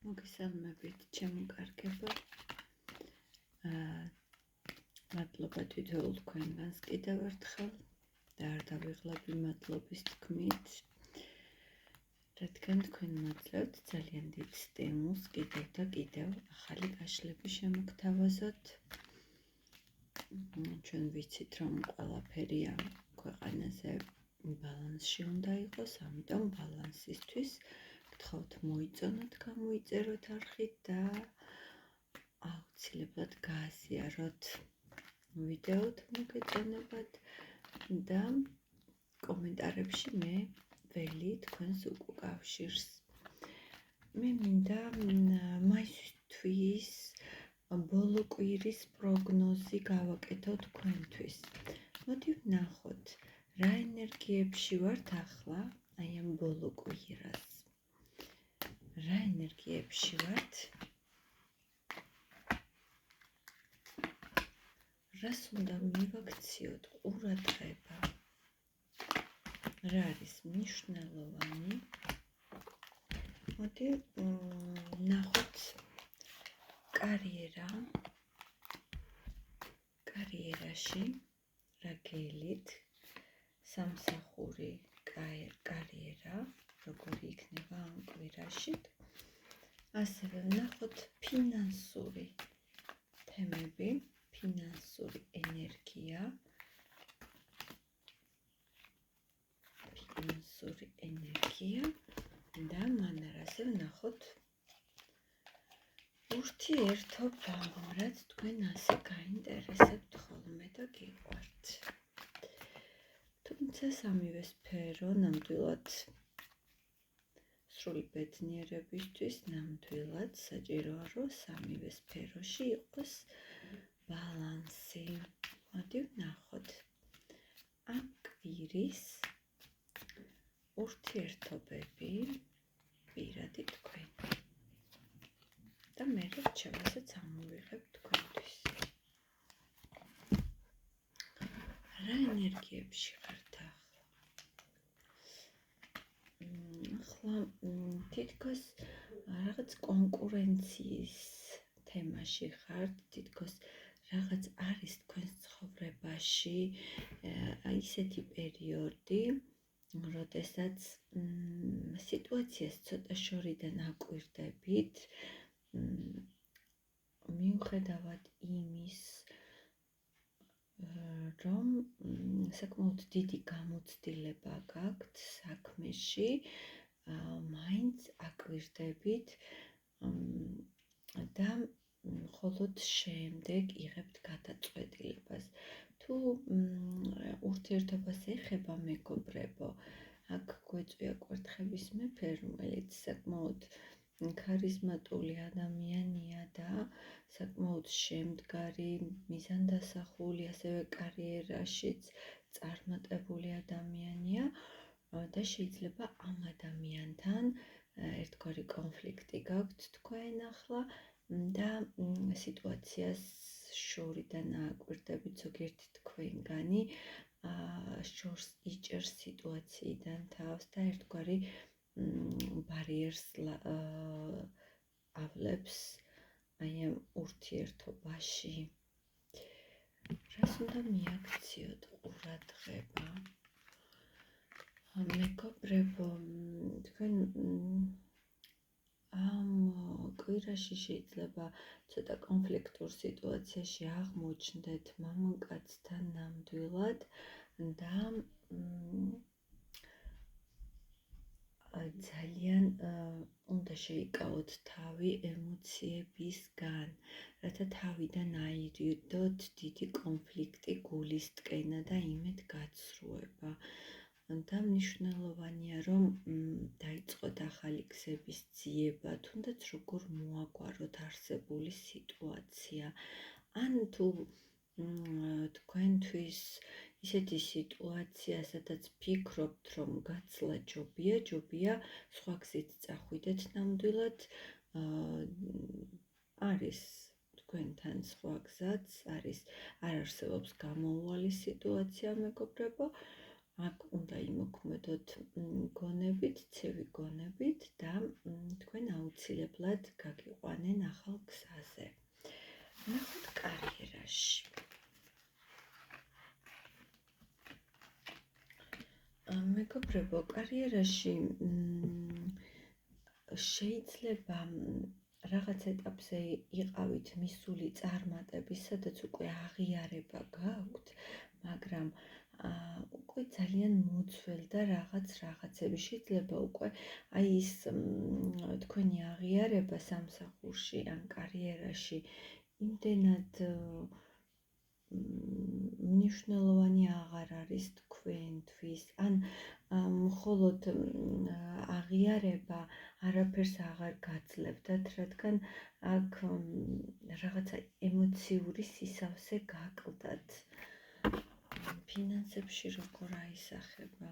მოგესალმებით, ჩემო კარგებო. მადლობა თითოეულ თქვენგანს კიდევ ერთხელ და არ დავიღლები მადლობის თქმით, რადგან თქვენ მოძლევთ ძალიან დიდ სტიმულს კიდევ და კიდევ ახალი გაშლები შემოგთავაზოთ. ჩვენ ვიცით, რომ ყველაფერი ამ ქვეყანაზე ბალანსში უნდა იყოს, ამიტომ ბალანსისთვის გთხოვთ მოიწონოთ, გამოიწეროთ არხით და აუცილებლად გააზიაროთ ვიდეოთ მოგეწონებათ და კომენტარებში მე ველი თქვენს უკავშირს. მე მინდა მაისთვის ბოლო კვირის პროგნოზი გავაკეთო თქვენთვის. მოდი ვნახოთ, რა ენერგიებში ვართ ახლა, აი ამ ბოლო კვირას. რა ენერგიებში ვართ? რას უნდა მივაქციოთ ყურადღება? რა არის მნიშვნელოვანი? მოდი ვნახოთ კარიერაში რა გელით, სამსახური კარიერა, როგორი იქნება ამ კვირაში. ასევე ვნახოთ ფინანსური თემები, ფინანსური ენერგია, და მანარაზე ვნახოთ ურთიერთობა, რაც თქვენ ასე გაინტერესებთ ხოლმე და გიყვართ. თუმცა სამივე სფერო ნამდვილად სრული ბედნიერებისთვის ნამდვილად საჭიროა, რომ სამივე სფეროში იყოს ბალანსი. მოდი ვნახოთ ამ კვირის ურთიერთობები პირადი თქვენი და მე რჩევასაც ამოვიღებ თქვენთვის. რა ენერგიებში ხართ ახლა? ახლა თითქოს რაღაც კონკურენციის თემაში ხართ, თითქოს რაღაც არის თქვენს ცხოვრებაში ისეთი პერიოდი, როდესაც სიტუაციას ცოტა შორიდან აკვირდებით, მიუხედავად იმის, რომ საკმაოდ დიდი გამოცდილება გაქვთ საქმეში, მაინც აკვირდებით და მხოლოდ შემდეგ იღებთ გადაწყვეტილებას. თუ ურთიერთობას ეხება მეგობრებო, აქ გვეწვია კვერთხების მეფე, რომელიც საკმაოდ ქარიზმატული ადამიანია და საკმაოდ შემდგარი, მიზანდასახული, ასევე კარიერაშიც წარმატებული ადამიანია და შეიძლება ამ ადამიანთან ერთგვარი კონფლიქტი გაქვთ თქვენ ახლა და სიტუაციას შორიდან აკვირდებით, ზოგიერთი თქვენგანი შორს იჭერს სიტუაციიდან თავს და ერთგვარი ბარიერს ავლებს აი ამ ურთიერთობაში. რას უნდა მიაქციოთ ყურადღება? მეგობრებო, თქვენ ამ კვირაში შეიძლება ცოტა კონფლიქტურ სიტუაციაში აღმოჩნდეთ მამაკაცთან ნამდვილად და ძალიან უნდა შეიკავოთ თავი ემოციებისგან, რათა თავიდან აირიდოთ დიდი კონფლიქტი, გულისტკენა და იმედ გაცრუება. და მნიშვნელოვანია, რომ დაიწყოთ ახალი გზების ძიება, თუნდაც როგორ მოაგვაროთ არსებული სიტუაცია. ან თუ თქვენთვის ისეთი სიტუაცია, სადაც ფიქრობთ, რომ გაცლა ჯობია, სხვა გზით წახვიდეთ ნამდვილად, არის თქვენთან სხვა გზაც, არ არსებობს გამოუვალი სიტუაცია, მეგობრებო, აქ უნდა იმოქმედოთ გონებით, ცივი გონებით და თქვენ აუცილებლად გაგიყვანენ ახალ გზაზე. ნახოთ კარიერაში. მეგობრებო, კარიერაში შეიძლება რაღაც ეტაპზე იყავით მისული წარმატების, სადაც უკვე აღიარება გაქვთ, მაგრამ უკვე ძალიან მოძველდა რაღაცები. შეიძლება უკვე აი ის თქვენი აღიარება სამსახურში ან კარიერაში იმდენად მნიშვნელოვანი აღარ არის თქვენთვის, ან მხოლოდ აღიარება არაფერს აღარ გაძლევდათ, რადგან აქ რაღაცა ემოციური სისავსე გაკლდათ. ფინანსებში როგორ აისახება?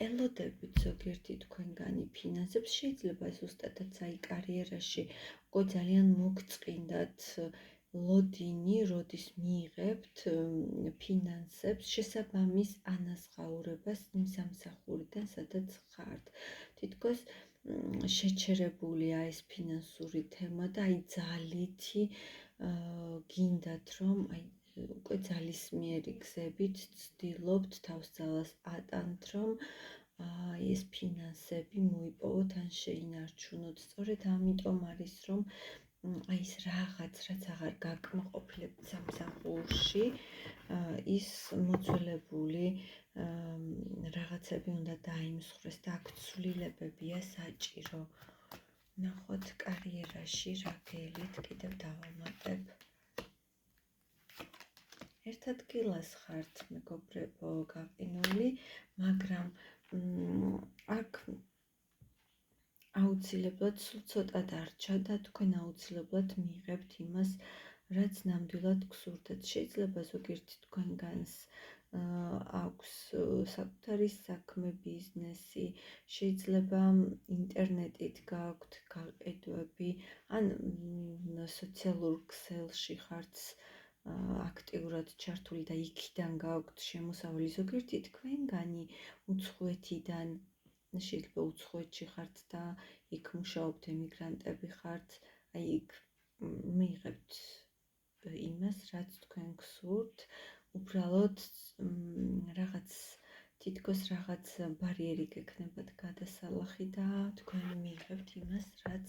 ელოდებით ზოგიერთი თქვენგანი ფინანსებს, შეიძლება ზუსტადაც აი კარიერაში უკვე ძალიან მოგწყინდათ ლოდინი, როდის მიიღებთ ფინანსებს, შესაბამის ანაზღაურებას იმ სამსახურიდან, სადაც ხართ. თითქოს შეჩერებულია ეს ფინანსური თემა და აი ძალითი გინდათ, რომ აი უკვე ძალისმიერი გზებით ცდილობთ თავს ძალას ატანთ, რომ ეს ფინანსები მოიპოვოთ ან შეინარჩუნოთ. სწორედ ამიტომ არის, რომ აი ეს რაღაც, რაც აღარ გაკმაყოფილებთ სამსახურში, ის მოძველებული რაღაცები უნდა დაიმსხვრეს და აქ ცვლილებებია საჭირო. ნახოთ კარიერაში რა გელით კიდევ დავამატებ. ერთ ადგილას ხართ, მეგობრებო, გაყინული, მაგრამ აქ აუცილებლად სულ ცოტა დარჩა და თქვენ აუცილებლად მიიღებთ იმას, რაც ნამდვილად გსურდათ. შეიძლება ზოგიერთი თქვენგანს აქვს საკუთარი საქმე, ბიზნესი, შეიძლება ინტერნეტით გაქვთ გაყიდვები, ან სოციალურ ქსელში ხართ აქტიურად ჩართული და იქიდან გაქვთ შემოსავალი. ზოგიერთი თქვენგანი უცხოეთიდან, შეიძლება უცხოეთში ხართ და იქ მუშაობთ, ემიგრანტები ხართ, აი იქ მიიღებთ იმას, რაც თქვენ გსურთ, უბრალოდ რაღაც თითქოს რაღაც ბარიერი გექნებათ გადასალახი და თქვენ მიიღებთ იმას, რაც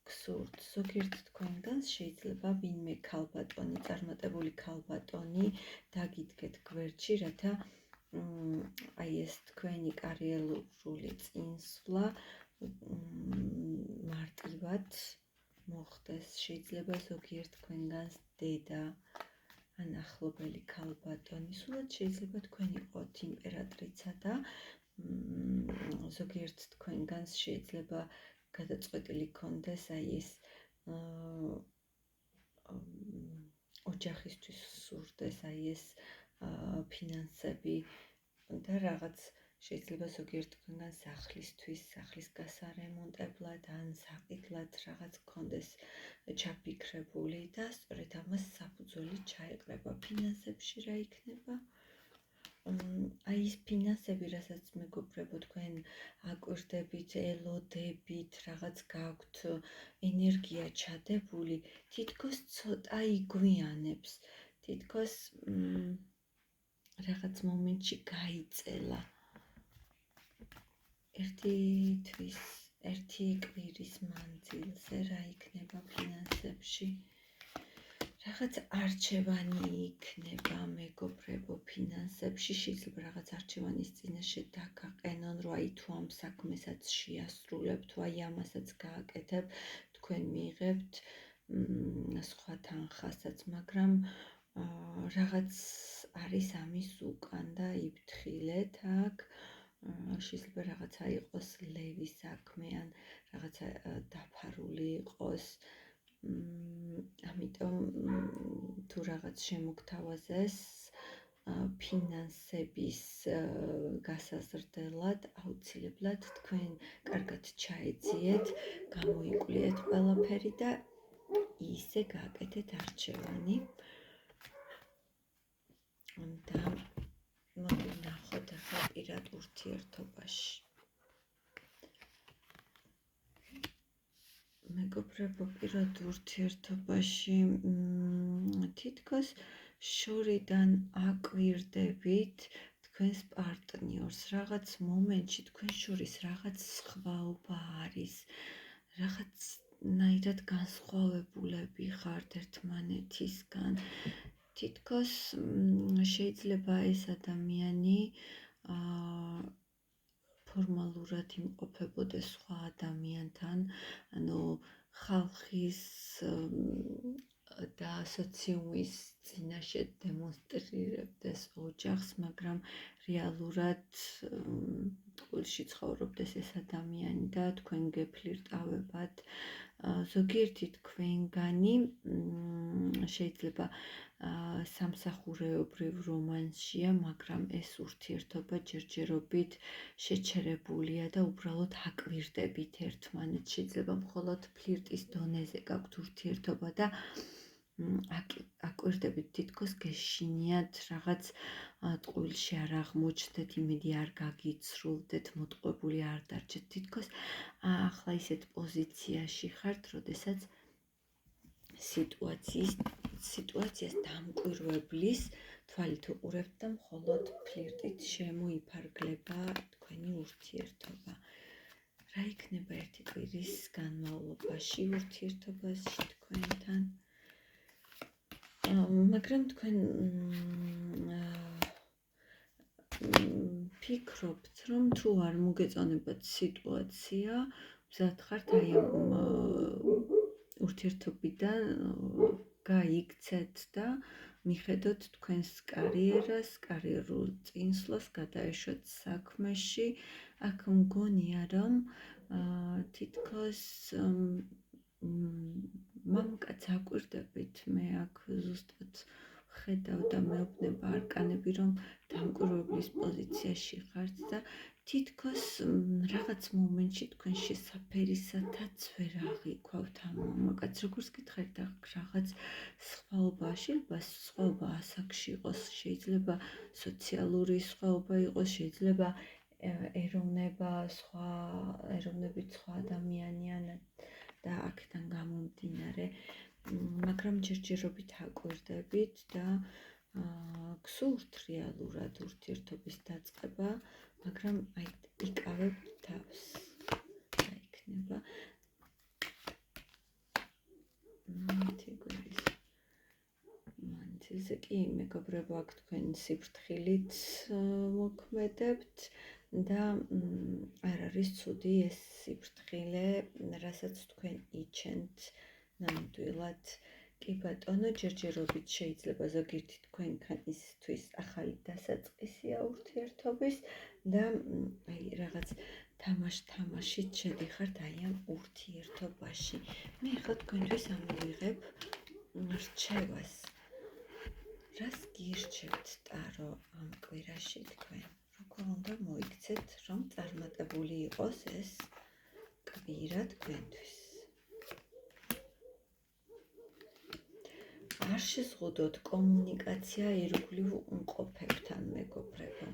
გსურთ. ზოგიერთ თქვენგანს შეიძლება ვინმე ქალბატონი, წარმატებული ქალბატონი დაგიდგეთ გვერდში, რათა აი ეს თქვენი კარიერული წინსვლა მარტივად მოხდეს. შეიძლება ზოგიერთ თქვენგანს დედა ან ახლობელი ქალბატონი, სულაც შეიძლება თქვენ იყოთ იმპერატრიცა და ზოგიერთ თქვენგანს შეიძლება გადაწყვეტილი გქონდეს აი ეს ოჯახისთვის სურდეს აი ეს ფინანსები და რაღაც შეიძლება ზოგიერთ თქვენგან სახლისთვის, სახლის გასარემონტებლად ან საყიდლად რაღაც გქონდეს ჩაფიქრებული და სწორედ ამას საფუძველი ჩაეყრება. ფინანსებში რა იქნება? აი ეს ფინანსები, რასაც მეგობრებო თქვენ აკვირდებით, ელოდებით, რაღაც გაქვთ ენერგია ჩადებული, თითქოს ცოტა იგვიანებს, თითქოს რაღაც მომენტში გაიწელა. ერთი კვირის მანძილზე რა იქნება ფინანსებში? რაღაც არჩევანი იქნება, მეგობრებო, ფინანსებში, შეიძლება რაღაც არჩევანის წინაშე დაგაყენონ, რომ აი თუ ამ საქმესაც შეასრულებ, თუ აი ამასაც გააკეთებ, თქვენ მიიღებთ სხვა თანხასაც, მაგრამ რაღაც არის ამის უკან და იფრთხილეთ აქ. შეიძლება რაღაცა იყოს ლევის საქმე ან რაღაცა დაფარული იყოს. ამიტომ თუ რაღაც შემოგთავაზეს ფინანსების გასაზრდელად, აუცილებლად თქვენ კარგად ჩაეძიეთ, გამოიკვლიეთ ყველაფერი და ისე გააკეთეთ არჩევანი. და მოგინახოთ ახლა პირად ურთიერთობაში. მეგობრებო, პირად ურთიერთობაში თითქოს შორიდან აკვირდებით თქვენს პარტნიორს, რაღაც მომენტში თქვენ შორის რაღაც სხვაობა არის, რაღაცნაირად განსხვავებულები ხართ ერთმანეთისგან. თითქოს შეიძლება ეს ადამიანი ფორმალურად იმყოფებოდეს სხვა ადამიანთან, ანუ ხალხის და სოციუმის წინაშე დემონსტრირებდეს ოჯახს, მაგრამ რეალურად წყვილში ცხოვრობდეს ეს ადამიანი და თქვენ გეფლირტავებათ. ზოგიერთი თქვენგანი შეიძლება სამსახურეობრივ რომანსშია, მაგრამ ეს ურთიერთობა ჯერჯერობით შეჩერებულია და უბრალოდ აკვირდებით ერთმანეთს. შეიძლება მხოლოდ ფლირტის დონეზე გაქვთ ურთიერთობა და აკვირდებით, თითქოს გეშინიათ რაღაც ტყუილში არ აღმოჩნდეთ, იმედი არ გაგიცრულდეთ, მოტყუებული არ დარჩეთ. თითქოს ახლა ისეთ პოზიციაში ხართ, როდესაც სიტუაციას დამკვირვებლის თვალით უყურებთ და მხოლოდ ფლირტით შემოიფარგლება თქვენი ურთიერთობა. რა იქნება ერთი კვირის განმავლობაში ურთიერთობაში თქვენთან? მაგრამ თქვენ ფიქრობთ, რომ თუ არ მოგეწონებათ სიტუაცია, მზად ხართ აი ამ ურთიერთობიდან გაიქცეთ და მიხედოთ თქვენს კარიერას, კარიერულ წინსვლას, გადაეშვათ საქმეში. აქ მგონია, რომ თითქოს მამაკაც აკვირდებით, მე აქ ზუსტად ხედავ და მეუბნება არკანები, რომ დამკვირვებლის პოზიციაში ხართ და თითქოს რაღაც მომენტში თქვენ შესაფერისათაც ვერ აღიქვავთ ამ მამაკაც. როგორც გითხარით, რაღაც სხვაობა, შეიძლება სხვაობა ასაკში იყოს, შეიძლება სოციალური სხვაობა იყოს, შეიძლება ეროვნება სხვა, ეროვნებით სხვა ადამიანიან და აქედან გამომდინარე, მაგრამ ჯერჯერობით აკვირდებით და გსურთ რეალურად ურთიერთობის დაწყება, მაგრამ აი იკავებთ თავს. რა იქნება? თიგურის მანძილზე კი მეგობრებო, აქ თქვენ სიფრთხილით მოქმედებთ და არ არის ცუდი ეს სიფრთხილე, რასაც თქვენ იჩენთ ნამდვილად. კი ბატონო, ჯერჯერობით შეიძლება ზოგიერთი თქვენგანისთვის ახალი დასაწყისია ურთიერთობის და აი რაღაც თამაშით შედიხართ აი ამ ურთიერთობაში. მე ახლა თქვენთვის ამოვიღებ რჩევას. რას გირჩევთ ტარო ამ კვირაში თქვენ? როგორ უნდა მოიქცეთ, რომ წარმატებული იყოს ეს კვირა თქვენთვის? არ შეზღუდოთ კომუნიკაცია ირგვლივ უმყოფებთან, მეგობრებო.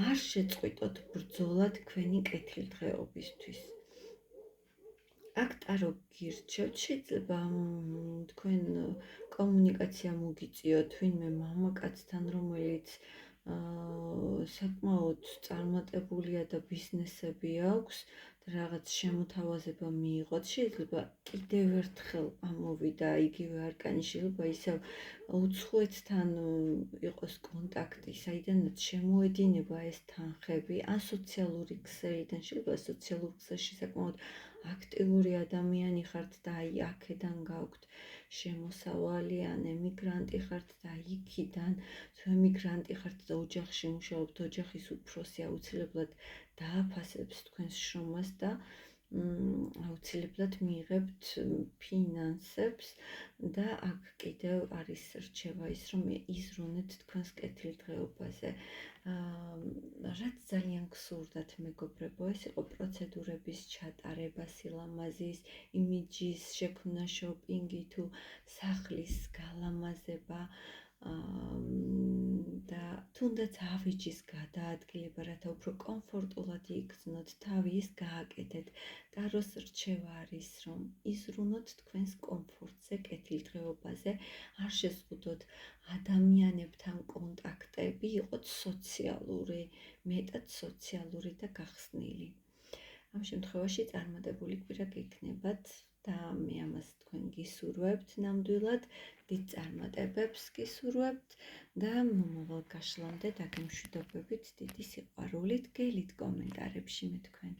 არ შეწყვიტოთ ბრძოლა თქვენი კეთილდღეობისთვის. აქ ტარო გირჩევთ, შეიძლება თქვენ კომუნიკაცია მოგიწიოთ ვინმე მამაკაცთან, რომელიც საკმაოდ წარმატებულია და ბიზნესები აქვს და რაღაც შემოთავაზება მიიღოთ. შეიძლება კიდევ ერთხელ ამოვიდა იგივე არკანი, შეიძლება ისევ უცხოეთთან იყოს კონტაქტი, საიდანაც შემოედინება ეს თანხები, ან სოციალური ქსელიდან, შეიძლება სოციალურ ქსელში საკმაოდ აქტიური ადამიანი ხართ და აი აქედან გაქვთ შემოსავალი, ან ემიგრანტი ხართ და იქიდან თუ ემიგრანტი ხართ და ოჯახში მუშაობთ, ოჯახის უფროსი აუცილებლად დააფასებს თქვენს შრომას და აუცილებლად მიიღებთ ფინანსებს და აქ კიდევ არის რჩევა ის, რომ იზრუნეთ თქვენს კეთილდღეობაზე. რაც ძალიან გსურდათ, მეგობრებო, ეს იყო პროცედურების ჩატარება, სილამაზის, იმიჯის შექმნა, შოპინგი თუ სახლის გალამაზება, და თუნდაც ავეჯის გადაადგილება, რათა უფრო კომფორტულად იქნოთ, თავი ის გააკეთეთ. კაროს რჩევა არის, რომ იზრუნოთ თქვენს კომფორტზე, კეთილდღეობაზე, არ შეზღუდოთ ადამიანებთან კონტაქტები, იყოთ სოციალური, მეტად სოციალური და გახსნილი. ამ შემთხვევაში წარმატებული კვირა გექნებათ და მე ამას თქვენ გისურვებთ ნამდვილად, დიდ წარმატებებს გისურვებთ და მომავალ გაშლამდე დაგემშვიდობებით დიდი სიყვარულით, გელით კომენტარებში მე თქვენ.